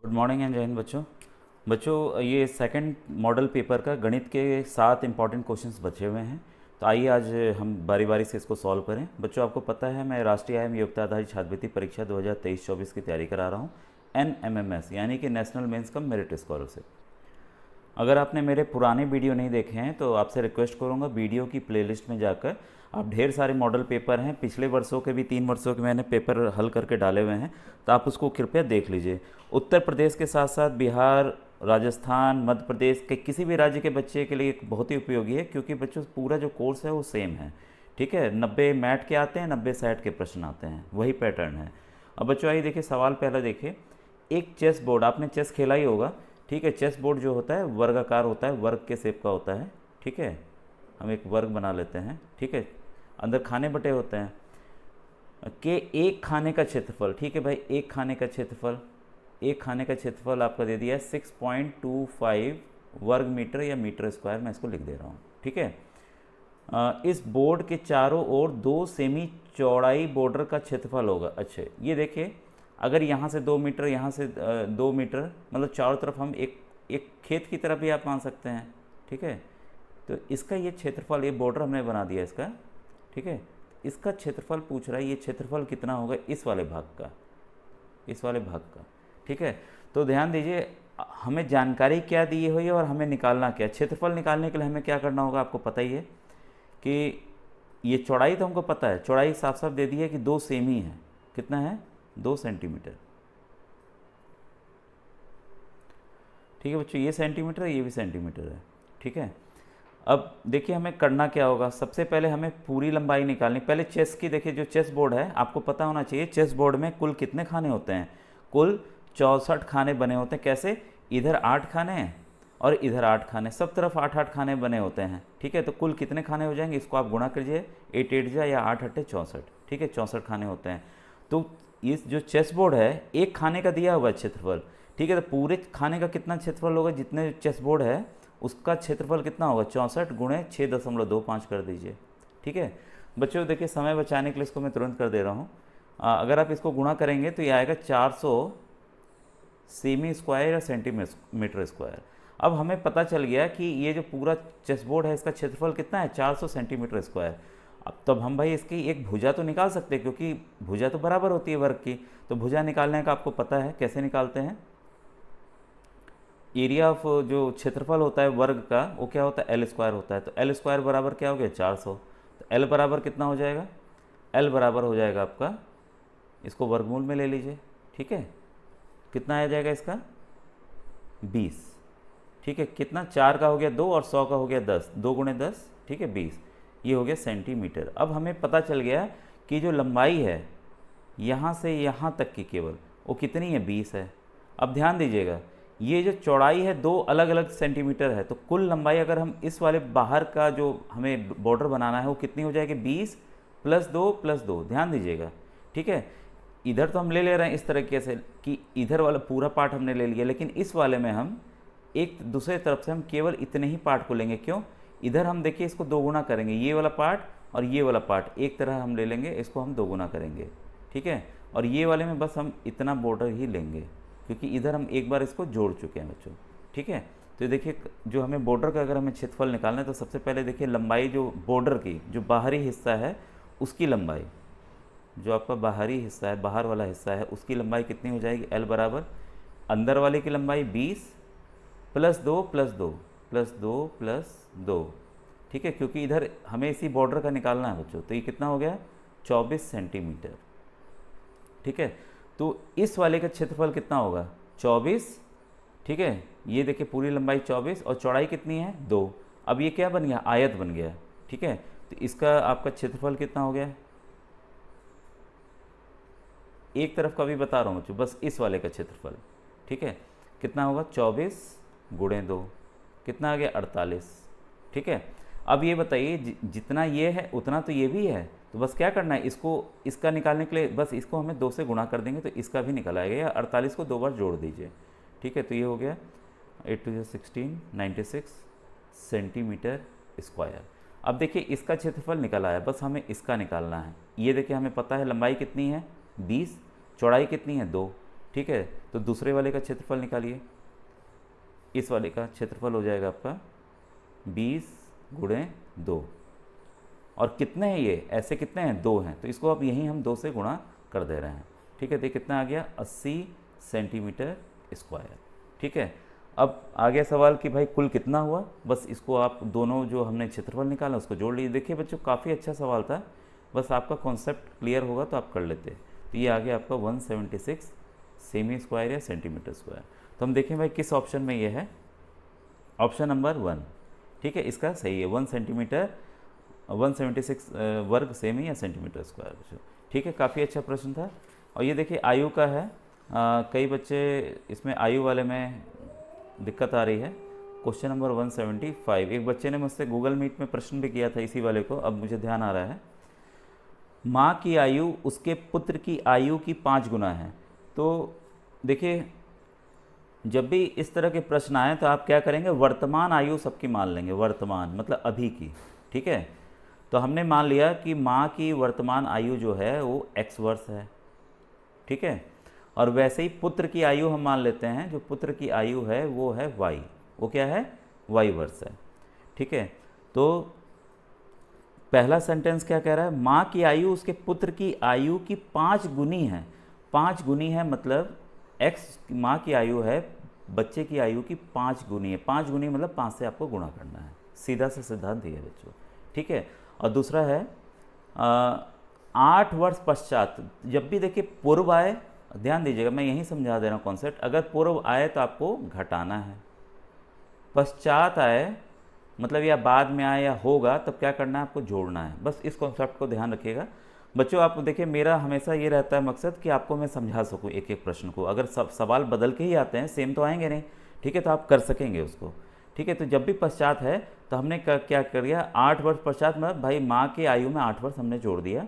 Good morning and जय हिंद बच्चों। ये सेकंड मॉडल पेपर का गणित के 7 इंपॉर्टेंट क्वेश्चंस बचे हुए हैं। तो आइए आज हम बारी बारी से इसको सॉल्व करें। बच्चों, आपको पता है मैं राष्ट्रीय आय एवं योग्यता आधारित छात्रवृत्ति परीक्षा 2023-24 की तैयारी करा रहा हूँ, NMMS यानी कि national means cum merit scholarship. अगर आपने मेरे पुराने वीडियो नहीं देखे हैं तो आपसे रिक्वेस्ट करूंगा वीडियो की प्लेलिस्ट में जाकर, आप ढेर सारे मॉडल पेपर हैं, पिछले वर्षों के भी 3 वर्षों के मैंने पेपर हल करके डाले हुए हैं, तो आप उसको कृपया देख लीजिए। उत्तर प्रदेश के साथ साथ बिहार, राजस्थान, मध्य प्रदेश के किसी भी राज्य के बच्चे के लिए बहुत ही उपयोगी है, क्योंकि बच्चों पूरा जो कोर्स है वो सेम है। ठीक है, 90 मैट के आते हैं, 90 सेट के प्रश्न आते हैं, वही पैटर्न है। अब बच्चों आइए देखिए, सवाल पहला देखिए। एक चेस बोर्ड, आपने चेस खेला ही होगा। ठीक है, चेस बोर्ड जो होता है वर्गाकार होता है, वर्ग के शेप का होता है। ठीक है, हम एक वर्ग बना लेते हैं। ठीक है, अंदर खाने बटे होते हैं के एक खाने का क्षेत्रफल। ठीक है भाई, एक खाने का क्षेत्रफल आपका दे दिया है 6.25 वर्ग मीटर या मीटर स्क्वायर, मैं इसको लिख दे रहा हूँ। ठीक है, इस बोर्ड के चारों ओर 2 सेमी चौड़ाई बॉर्डर का क्षेत्रफल होगा। अच्छा, ये देखिए, अगर यहाँ से 2 मीटर, यहाँ से 2 मीटर, मतलब चारों तरफ हम एक खेत की तरफ भी आप मान सकते हैं। ठीक है, तो इसका ये क्षेत्रफल, ये बॉर्डर हमने बना दिया इसका। ठीक है, इसका क्षेत्रफल पूछ रहा है, ये क्षेत्रफल कितना होगा इस वाले भाग का, इस वाले भाग का। ठीक है, तो ध्यान दीजिए, हमें जानकारी क्या दी हुई है और हमें निकालना क्या। क्षेत्रफल निकालने के लिए हमें क्या करना होगा, आपको पता ही है कि ये चौड़ाई तो हमको पता है, चौड़ाई साफ साफ दे दी है कि 2 सेमी है। कितना है, 2 सेंटीमीटर। ठीक है बच्चों, ये सेंटीमीटर है, ये भी सेंटीमीटर है। ठीक है, अब देखिए हमें करना क्या होगा। सबसे पहले हमें पूरी लंबाई निकालनी। पहले चेस की देखिए, जो चेस बोर्ड है आपको पता होना चाहिए, चेस बोर्ड में कुल कितने खाने होते हैं। कुल 64 खाने बने होते हैं। कैसे, इधर 8 खाने हैं और इधर 8 खाने, सब तरफ 8-8 खाने बने होते हैं। ठीक है, तो कुल कितने खाने हो जाएंगे, इसको आप गुणा कीजिए, 8 8 जा या 8 8 64। ठीक है, 64 खाने होते हैं। तो इस जो चेस बोर्ड है, एक खाने का दिया हुआ क्षेत्रफल। ठीक है, तो पूरे खाने का कितना क्षेत्रफल होगा, जितने चेस बोर्ड है उसका क्षेत्रफल कितना होगा, 64 गुणे 6.25 कर दीजिए। ठीक है बच्चों, देखिए समय बचाने के लिए इसको मैं तुरंत कर दे रहा हूँ। अगर आप इसको गुणा करेंगे तो ये आएगा 400 सेमी स्क्वायर या सेंटीमीटर स्क्वायर। अब हमें पता चल गया कि ये जो पूरा चेस बोर्ड है इसका क्षेत्रफल कितना है, 400 सेंटीमीटर स्क्वायर। अब तब हम भाई इसकी एक भुजा तो निकाल सकते हैं, क्योंकि भुजा तो बराबर होती है वर्ग की। तो भुजा निकालने का आपको पता है कैसे निकालते हैं। एरिया ऑफ जो क्षेत्रफल होता है वर्ग का, वो क्या होता है, एल स्क्वायर होता है। तो एल स्क्वायर बराबर क्या हो गया, 400। तो एल बराबर कितना हो जाएगा, एल बराबर हो जाएगा आपका, इसको वर्गमूल में ले लीजिए। ठीक है, कितना आ जाएगा इसका, 20। ठीक है, कितना, 4 का हो गया 2 और 100 का हो गया 10, 2 गुणे 10, ठीक है 20। ये हो गया सेंटीमीटर। अब हमें पता चल गया कि जो लंबाई है यहाँ से यहाँ तक की केवल, वो कितनी है, 20 है। अब ध्यान दीजिएगा, ये जो चौड़ाई है 2 अलग अलग सेंटीमीटर है, तो कुल लंबाई अगर हम इस वाले बाहर का जो हमें बॉर्डर बनाना है वो कितनी हो जाएगी, 20 + 2 + 2। ध्यान दीजिएगा। ठीक है, इधर तो हम ले रहे हैं इस तरीके से कि इधर वाला पूरा पार्ट हमने ले लिया, लेकिन इस वाले में हम एक दूसरे तरफ से हम केवल इतने ही पार्ट को लेंगे। क्यों, इधर हम देखिए इसको 2 गुना करेंगे, ये वाला पार्ट और ये वाला पार्ट एक तरह हम ले लेंगे, इसको हम 2 गुना करेंगे। ठीक है, और ये वाले में बस हम इतना बॉर्डर ही लेंगे, क्योंकि इधर हम एक बार इसको जोड़ चुके हैं बच्चों। ठीक है, तो देखिए जो हमें बॉर्डर का अगर हमें क्षेत्रफल निकालना है तो सबसे पहले देखिए लंबाई, जो बॉर्डर की जो बाहरी हिस्सा है उसकी लंबाई, जो आपका बाहरी हिस्सा है, बाहर वाला हिस्सा है, उसकी लंबाई कितनी हो जाएगी, एल बराबर अंदर वाले की लंबाई 20 + 2 + 2 + 2 + 2। ठीक है, क्योंकि इधर हमें इसी बॉर्डर का निकालना है बच्चों, तो ये कितना हो गया, 24 सेंटीमीटर। ठीक है, तो इस वाले का क्षेत्रफल कितना होगा, 24। ठीक है, ये देखिए पूरी लंबाई 24 और चौड़ाई कितनी है, 2। अब ये क्या बन गया, आयत बन गया। ठीक है, तो इसका आपका क्षेत्रफल कितना हो गया, एक तरफ का भी बता रहा हूँ बच्चों, बस इस वाले का क्षेत्रफल। ठीक है, कितना होगा, 24 गुणे 2, कितना आ गया, 48। ठीक है, अब ये बताइए जितना ये है उतना तो ये भी है, तो बस क्या करना है, इसको इसका निकालने के लिए बस इसको हमें 2 से गुणा कर देंगे तो इसका भी निकल आएगा, या 48 को 2 बार जोड़ दीजिए। ठीक है, तो ये हो गया 8 × 16 96 सेंटीमीटर स्क्वायर। अब देखिए इसका क्षेत्रफल निकल आया, बस हमें इसका निकालना है। ये देखिए हमें पता है लंबाई कितनी है, 20, चौड़ाई कितनी है, 2। ठीक है। तो दूसरे वाले का क्षेत्रफल निकालिए, इस वाले का क्षेत्रफल हो जाएगा आपका 20 गुणे 2, और कितने हैं ये, ऐसे कितने हैं, 2 हैं, तो इसको अब यहीं हम 2 से गुणा कर दे रहे हैं। ठीक है, तो कितना आ गया, 80 सेंटीमीटर स्क्वायर। ठीक है, अब आ गया सवाल कि भाई कुल कितना हुआ, बस इसको आप दोनों जो हमने क्षेत्रफल निकाला उसको जोड़ लीजिए। देखिए बच्चों काफ़ी अच्छा सवाल था, बस आपका कॉन्सेप्ट क्लियर होगा तो आप कर लेते। तो ये आ गया आपका 176 सेमी स्क्वायर या सेंटीमीटर स्क्वायर। तो हम देखें भाई किस ऑप्शन में ये है, ऑप्शन नंबर 1। ठीक है, इसका सही है, 1 सेंटीमीटर 176 वर्ग सेमी या सेंटीमीटर स्क्वायर बच्चों। ठीक है, काफ़ी अच्छा प्रश्न था। और ये देखिए आयु का है, कई बच्चे इसमें आयु वाले में दिक्कत आ रही है। क्वेश्चन नंबर 175, एक बच्चे ने मुझसे गूगल मीट में प्रश्न भी किया था इसी वाले को, अब मुझे ध्यान आ रहा है। माँ की आयु उसके पुत्र की आयु की 5 गुना है। तो देखिए जब भी इस तरह के प्रश्न आए तो आप क्या करेंगे, वर्तमान आयु सबकी मान लेंगे, वर्तमान मतलब अभी की। ठीक है, तो हमने मान लिया कि माँ की वर्तमान आयु जो है वो x वर्ष है। ठीक है, और वैसे ही पुत्र की आयु हम मान लेते हैं, जो पुत्र की आयु है वो है y, वो क्या है, y वर्ष है। ठीक है, तो पहला सेंटेंस क्या कह रहा है, माँ की आयु उसके पुत्र की आयु की 5 गुनी है। 5 गुनी है मतलब x माँ की आयु है, बच्चे की आयु की 5 गुनी है। 5 गुनी मतलब 5 से आपको गुणा करना है, सीधा सा सिद्धांत ये है बच्चों। ठीक है, और दूसरा है 8 वर्ष पश्चात, जब भी देखिए पूर्व आए, ध्यान दीजिएगा मैं यही समझा दे रहा हूँ कॉन्सेप्ट, अगर पूर्व आए तो आपको घटाना है, पश्चात आए मतलब या बाद में आए या होगा तब क्या करना है, आपको जोड़ना है। बस इस कॉन्सेप्ट को ध्यान रखिएगा बच्चों। आप देखिए मेरा हमेशा ये रहता है मकसद कि आपको मैं समझा सकूँ एक एक प्रश्न को। अगर सब सवाल बदल के ही आते हैं, सेम तो आएंगे नहीं, ठीक है, तो आप कर सकेंगे उसको। ठीक है, तो जब भी पश्चात है तो हमने क्या कर दिया, 8 वर्ष पश्चात मतलब भाई माँ की आयु में 8 वर्ष हमने जोड़ दिया।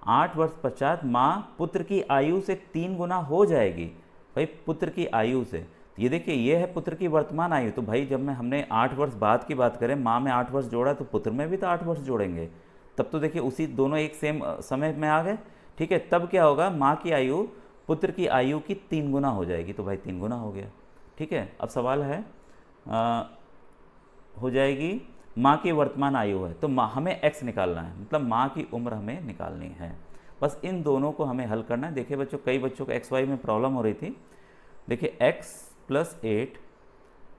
8 वर्ष पश्चात माँ पुत्र की आयु से 3 गुना हो जाएगी। भाई पुत्र की आयु से, ये देखिए ये है पुत्र की वर्तमान आयु, तो भाई जब हमने 8 वर्ष बाद की बात करें, माँ में 8 वर्ष जोड़ा तो पुत्र में भी तो 8 वर्ष जोड़ेंगे, तब तो देखिए उसी दोनों एक सेम समय में आ गए। ठीक है, तब क्या होगा, माँ की आयु पुत्र की आयु की 3 गुना हो जाएगी, तो भाई 3 गुना हो गया। ठीक है, अब सवाल है हो जाएगी माँ की वर्तमान आयु है, तो हमें x निकालना है, मतलब माँ की उम्र हमें निकालनी है। बस इन दोनों को हमें हल करना है। देखिए बच्चों कई बच्चों को x y में प्रॉब्लम हो रही थी। देखिए x + 8,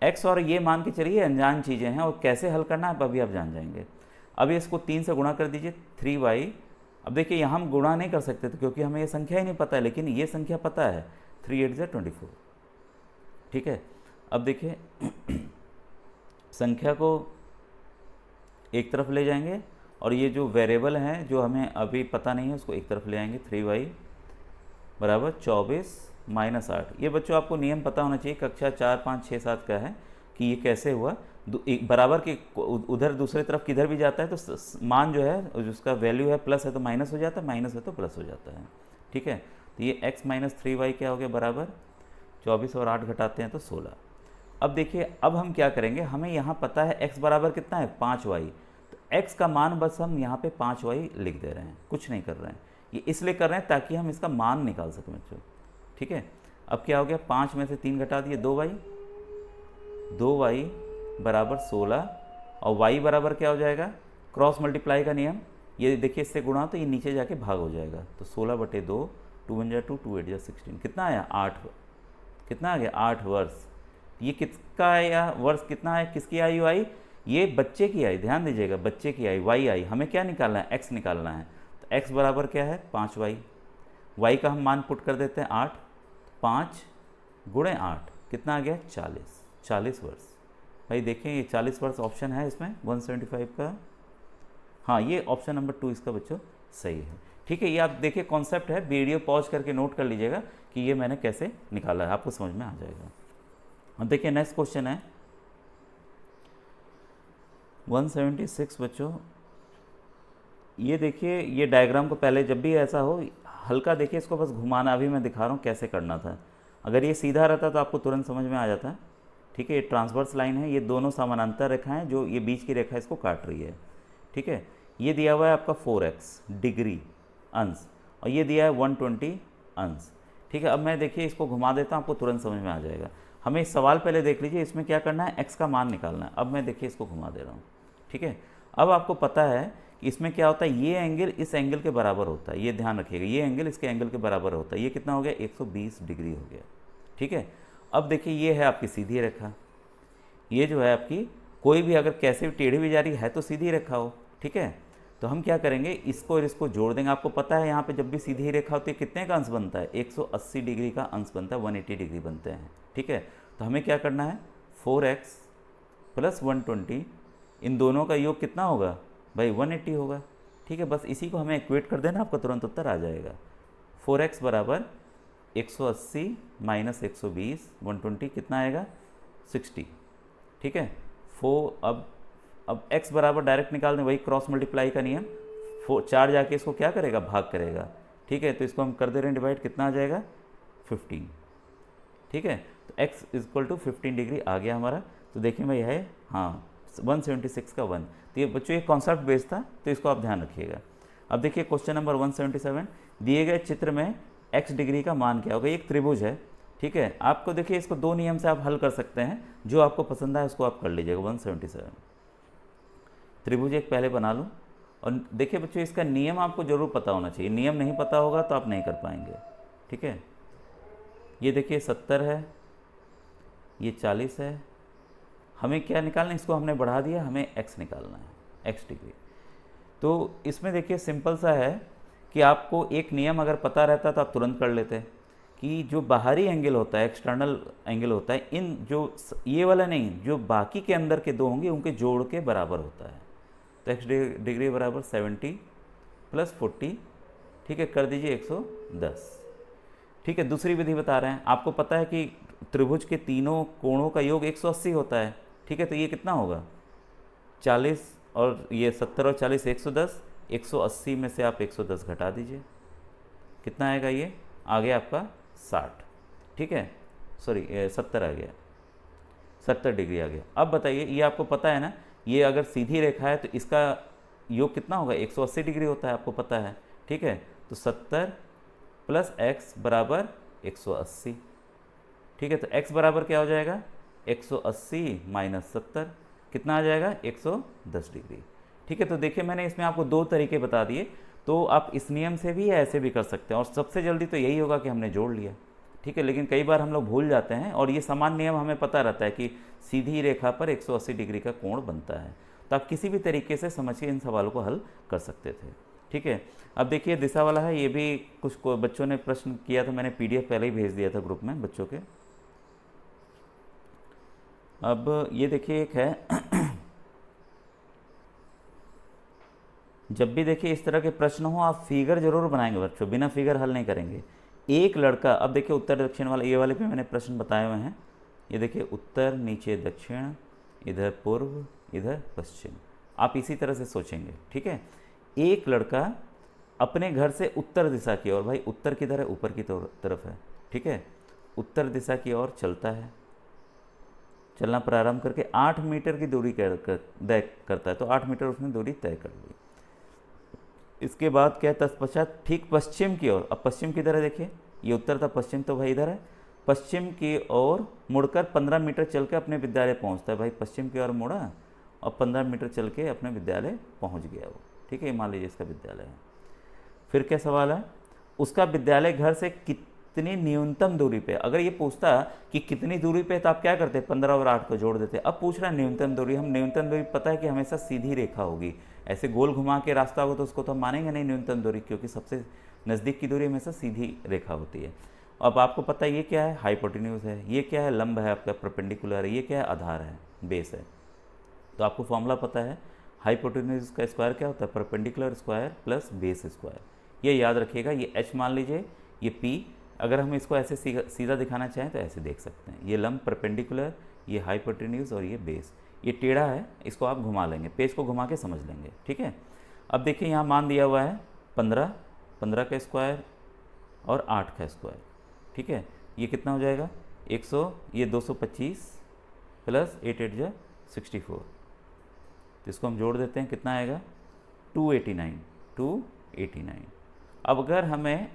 x और ये मान के चलिए अनजान चीज़ें हैं, और कैसे हल करना है अभी आप जान जाएंगे। अभी इसको 3 से गुणा कर दीजिए, 3y। अब देखिए यहाँ हम गुणा नहीं कर सकते थे क्योंकि हमें ये संख्या ही नहीं पता है, लेकिन ये संख्या पता है, 3 8 = 24। ठीक है, अब देखिए संख्या को एक तरफ ले जाएंगे और ये जो वेरिएबल हैं जो हमें अभी पता नहीं है उसको एक तरफ ले आएंगे। 3y = 24 - 8। ये बच्चों आपको नियम पता होना चाहिए, कक्षा 4 5 6 7 का है कि ये कैसे हुआ। बराबर के उधर दूसरे तरफ किधर भी जाता है तो मान जो है उसका वैल्यू है प्लस है तो माइनस हो जाता है, माइनस है तो प्लस हो जाता है। ठीक है, तो ये x - 3y क्या हो गया, बराबर 24 और 8 घटाते हैं तो 16। अब देखिए अब हम क्या करेंगे, हमें यहाँ पता है x बराबर कितना है, 5y, तो x का मान बस हम यहाँ पे 5y लिख दे रहे हैं, कुछ नहीं कर रहे हैं। ये इसलिए कर रहे हैं ताकि हम इसका मान निकाल सकें बच्चों। ठीक है, अब क्या हो गया, 5 में से 3 घटा दिए, 2y बराबर 16, और y बराबर क्या हो जाएगा, क्रॉस मल्टीप्लाई का नियम, ये देखिए इससे गुणा तो ये नीचे जाके भाग हो जाएगा, तो 16/2, 2 × 2 2 8 = 16, कितना आया 8, कितना आ गया 8 वर्ष। ये किसका आया वर्ष, कितना है, किसकी आयु आई, ये बच्चे की आई, ध्यान दीजिएगा बच्चे की आई, y आई, हमें क्या निकालना है, x निकालना है। तो x बराबर क्या है 5y, y का हम मान पुट कर देते हैं 8, 5 × 8 कितना आ गया 40 वर्ष। भाई देखें ये 40 वर्ष ऑप्शन है इसमें 175 का, हाँ ये ऑप्शन नंबर 2 इसका बच्चों सही है। ठीक है, ये आप देखिए कॉन्सेप्ट है, वीडियो पॉज करके नोट कर लीजिएगा कि ये मैंने कैसे निकाला है, आपको समझ में आ जाएगा। अब देखिए नेक्स्ट क्वेश्चन है 176 बच्चों। ये देखिए ये डायग्राम को पहले जब भी ऐसा हो हल्का देखिए इसको बस घुमाना, अभी मैं दिखा रहा हूँ कैसे करना था। अगर ये सीधा रहता तो आपको तुरंत समझ में आ जाता। ठीक है, ये ट्रांसवर्स लाइन है, ये दोनों समानांतर रेखाएं, जो ये बीच की रेखा इसको काट रही है। ठीक है, ये दिया हुआ है आपका 4x डिग्री अंश, और ये दिया है 120 अंश। ठीक है। अब मैं देखिए इसको घुमा देता हूँ, आपको तुरंत समझ में आ जाएगा। हमें इस सवाल पहले देख लीजिए, इसमें क्या करना है, x का मान निकालना है। अब मैं देखिए इसको घुमा दे रहा हूँ, ठीक है। अब आपको पता है कि इसमें क्या होता है, ये एंगल इस एंगल के बराबर होता है, ये ध्यान रखिएगा, ये एंगल इसके एंगल के बराबर होता है। ये कितना हो गया, 120 डिग्री हो गया, ठीक है। अब देखिए ये है आपकी सीधी रेखा, ये जो है आपकी कोई भी अगर कैसे भी टेढ़ी भी जा रही है तो सीधी रेखा हो, ठीक है। तो हम क्या करेंगे, इसको और इसको जोड़ देंगे। आपको पता है यहाँ पे जब भी सीधी रेखा होती है कितने का अंश बनता है, 180 डिग्री का अंश बनता है, 180 डिग्री बनते हैं, ठीक है। तो हमें क्या करना है, 4x प्लस 120, इन दोनों का योग कितना होगा भाई, 180 होगा, ठीक है। बस इसी को हमें इक्वेट कर देना, आपका तुरंत उत्तर आ जाएगा। 4x बराबर 180 माइनस 120, 120 कितना आएगा, 60, ठीक है। अब x बराबर डायरेक्ट निकाल दें, वही क्रॉस मल्टीप्लाई का नियम, 4 जाके इसको क्या करेगा, भाग करेगा, ठीक है। तो इसको हम कर दे रहे हैं डिवाइड, कितना आ जाएगा, 15, ठीक है। तो x इक्वल टू 15 डिग्री आ गया हमारा। तो देखिए भाई है, हाँ 176 का 1। तो ये बच्चों एक कॉन्सेप्ट बेस्ड था, तो इसको आप ध्यान रखिएगा। अब देखिए क्वेश्चन नंबर 177, दिए गए चित्र में x डिग्री का मान क्या होगा। एक त्रिभुज है, ठीक है। आपको देखिए इसको 2 नियम से आप हल कर सकते हैं, जो आपको पसंद आए उसको आप कर लीजिएगा। 177 त्रिभुज एक पहले बना लूँ, और देखिए बच्चों इसका नियम आपको जरूर पता होना चाहिए, नियम नहीं पता होगा तो आप नहीं कर पाएंगे, ठीक है। ये देखिए 70 है, ये 40 है, हमें क्या निकालना है, इसको हमने बढ़ा दिया, हमें x निकालना है, x डिग्री। तो इसमें देखिए सिंपल सा है कि आपको एक नियम अगर पता रहता तो आप तुरंत कर लेते कि जो बाहरी एंगल होता है, एक्सटर्नल एंगल होता है, इन जो ये वाला नहीं, जो बाकी के अंदर के 2 होंगे उनके जोड़ के बराबर होता है। तो x डिग्री बराबर 70 प्लस 40, ठीक है, कर दीजिए 110, ठीक है। दूसरी विधि बता रहे हैं, आपको पता है कि त्रिभुज के तीनों कोणों का योग 180 होता है, ठीक है। तो ये कितना होगा, 40 और ये 70 और 40 110, 180 में से आप 110 घटा दीजिए, कितना आएगा, ये आ गया आपका 60, ठीक है, सॉरी 70 आ गया, 70 डिग्री आ गया। अब बताइए, ये आपको पता है ना, ये अगर सीधी रेखा है तो इसका योग कितना होगा, 180 डिग्री होता है, आपको पता है, ठीक है। तो 70 प्लस x बराबर 180, ठीक है। तो x बराबर क्या हो जाएगा, 180 माइनस 70, कितना आ जाएगा, 110 डिग्री, ठीक है। तो देखिए मैंने इसमें आपको 2 तरीके बता दिए, तो आप इस नियम से भी या ऐसे भी कर सकते हैं, और सबसे जल्दी तो यही होगा कि हमने जोड़ लिया, ठीक है। लेकिन कई बार हम लोग भूल जाते हैं, और ये समान नियम हमें पता रहता है कि सीधी रेखा पर 180 डिग्री का कोण बनता है। तो आप किसी भी तरीके से समझ के इन सवालों को हल कर सकते थे, ठीक है। अब देखिए दिशा वाला है, ये भी कुछ को बच्चों ने प्रश्न किया था, मैंने PDF पहले ही भेज दिया था ग्रुप में बच्चों के। अब ये देखिए एक है जब भी देखिए इस तरह के प्रश्न हो, आप फिगर जरूर बनाएंगे बच्चों, बिना फिगर हल नहीं करेंगे। एक लड़का, अब देखिए उत्तर दक्षिण वाला, ये वाले पे मैंने प्रश्न बताए हुए हैं, ये देखिए उत्तर, नीचे दक्षिण, इधर पूर्व, इधर पश्चिम, आप इसी तरह से सोचेंगे, ठीक है। एक लड़का अपने घर से उत्तर दिशा की ओर, भाई उत्तर किधर है, ऊपर की तरफ है, ठीक है, उत्तर दिशा की ओर चलता है, चलना प्रारंभ करके 8 मीटर की दूरी तय करता है, तो 8 मीटर उसने दूरी तय कर ली। इसके बाद क्या है, तत्पश्चात ठीक पश्चिम की ओर, अब पश्चिम किधर है, देखिए ये उत्तर था, पश्चिम तो भाई इधर है, पश्चिम की ओर मुड़कर 15 मीटर चल के अपने विद्यालय पहुंचता है। भाई पश्चिम की ओर मुड़ा और 15 मीटर चल के अपने विद्यालय पहुंच गया वो, ठीक है। मान लीजिए इसका विद्यालय है। फिर क्या सवाल है, उसका विद्यालय घर से कितनी न्यूनतम दूरी पे, अगर ये पूछता कि कितनी दूरी पे तो आप क्या करते, 15 और 8 को जोड़ देते। अब पूछ रहा है न्यूनतम दूरी, हम न्यूनतम दूरी पता है कि हमेशा सीधी रेखा होगी, ऐसे गोल घुमा के रास्ता होगा तो उसको तो हम मानेंगे नहीं न्यूनतम दूरी, क्योंकि सबसे नज़दीक की दूरी हमेशा सीधी रेखा होती है। अब आपको पता है ये क्या है, हाइपोटेन्यूज है, ये क्या है, लंब है आपका, परपेंडिकुलर है, ये क्या है, आधार है, बेस है। तो आपको फॉर्मूला पता है, हाइपोटेन्यूज का स्क्वायर क्या होता है, perpendicular square plus base square, ये याद रखिएगा। ये h मान लीजिए, ये p, अगर हम इसको ऐसे सीधा दिखाना चाहें तो ऐसे देख सकते हैं, ये लंब परपेंडिकुलर, ये हाइपोटेन्यूज और ये बेस, ये टेढ़ा है, इसको आप घुमा लेंगे, पेज को घुमा के समझ लेंगे, ठीक है। अब देखिए यहाँ मान दिया हुआ है 15, 15 का स्क्वायर और 8 का स्क्वायर, ठीक है। ये कितना हो जाएगा, 100, ये 225 प्लस 8 8 जा 64, तो इसको हम जोड़ देते हैं, कितना आएगा, 289, 289। अब अगर हमें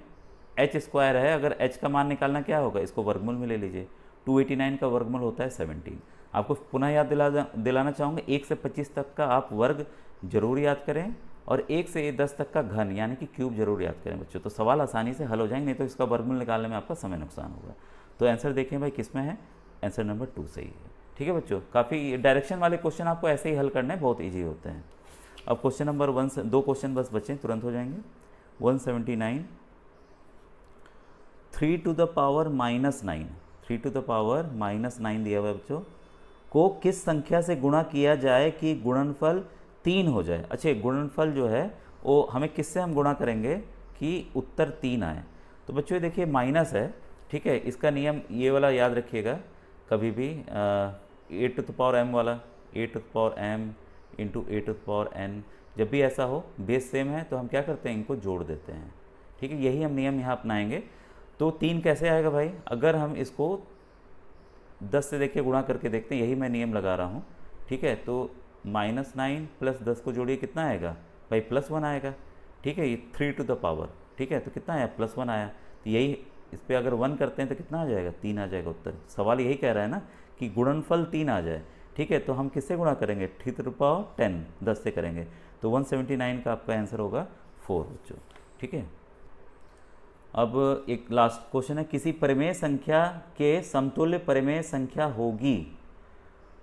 एच स्क्वायर है, अगर एच का मान निकालना क्या होगा, इसको वर्गमूल में ले लीजिए। 289 का वर्गमूल होता है 17। आपको पुनः याद दिलाना चाहूँगा 1 से 25 तक का आप वर्ग जरूर याद करें और 1 से 10 तक का घन यानी कि क्यूब जरूर याद करें बच्चों, तो सवाल आसानी से हल हो जाएंगे, नहीं तो इसका वर्गमूल निकालने में आपका समय नुकसान होगा। तो आंसर देखें भाई किस में है, आंसर नंबर 2 सही है। ठीक है बच्चों, काफ़ी डायरेक्शन वाले क्वेश्चन आपको ऐसे ही हल करने बहुत ईजी होते हैं। अब क्वेश्चन नंबर 1 से 2 क्वेश्चन बस बचे, तुरंत हो जाएंगे। 179 3 to the power -9, 3 to the power -9 दिया हुआ है बच्चों, को किस संख्या से गुणा किया जाए कि गुणनफल 3 हो जाए। अच्छा, गुणनफल जो है वो हमें किससे हम गुणा करेंगे कि उत्तर 3 आए। तो बच्चों ये देखिए माइनस है, ठीक है, इसका नियम ये वाला याद रखिएगा कभी भी, a to the power m वाला, a to the power m into a to the power n, जब भी ऐसा हो बेस सेम है तो हम क्या करते हैं, इनको जोड़ देते हैं। ठीक है, यही हम नियम यहाँ अपनाएंगे। तो 3 कैसे आएगा भाई, अगर हम इसको 10 से देखिए गुणा करके देखते हैं, यही मैं नियम लगा रहा हूँ। ठीक है, तो -9 प्लस 10 को जोड़िए, कितना आएगा भाई, +1 आएगा। ठीक है, ये 3 टू द पावर, ठीक है, तो कितना आया, +1 आया। तो यही इस पर अगर 1 करते हैं तो कितना आ जाएगा, 3 आ जाएगा उत्तर। सवाल यही कह रहा है ना कि गुणनफल 3 आ जाए। ठीक है, तो हम किससे गुणा करेंगे, 3 टू द पावर 10, 10 से करेंगे, तो 179 का आपका आंसर होगा 4 बच्चों। ठीक है, अब एक लास्ट क्वेश्चन है, किसी परिमेय संख्या के समतुल्य परिमेय संख्या होगी।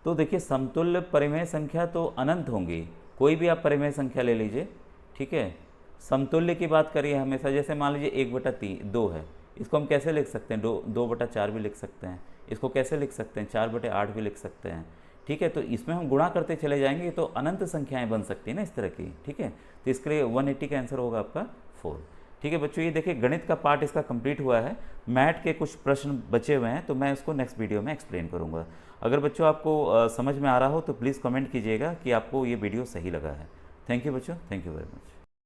तो देखिए समतुल्य परिमेय संख्या तो अनंत होंगी, कोई भी आप परिमेय संख्या ले लीजिए। ठीक है, समतुल्य की बात करिए हमेशा, जैसे मान लीजिए 1/2 है, इसको हम कैसे लिख सकते हैं, 2/4 भी लिख सकते हैं, इसको कैसे लिख सकते हैं, 4/8 भी लिख सकते हैं। ठीक है, तो इसमें हम गुणा करते चले जाएंगे तो अनंत संख्याएं बन सकती हैं ना इस तरह की। ठीक है, तो इसके लिए 180 का आंसर होगा आपका 4। ठीक है बच्चों, ये देखिए गणित का पार्ट इसका कंप्लीट हुआ है, मैथ के कुछ प्रश्न बचे हुए हैं तो मैं इसको नेक्स्ट वीडियो में एक्सप्लेन करूँगा। अगर बच्चों आपको समझ में आ रहा हो तो प्लीज़ कमेंट कीजिएगा कि आपको ये वीडियो सही लगा है। थैंक यू बच्चों, थैंक यू वेरी मच।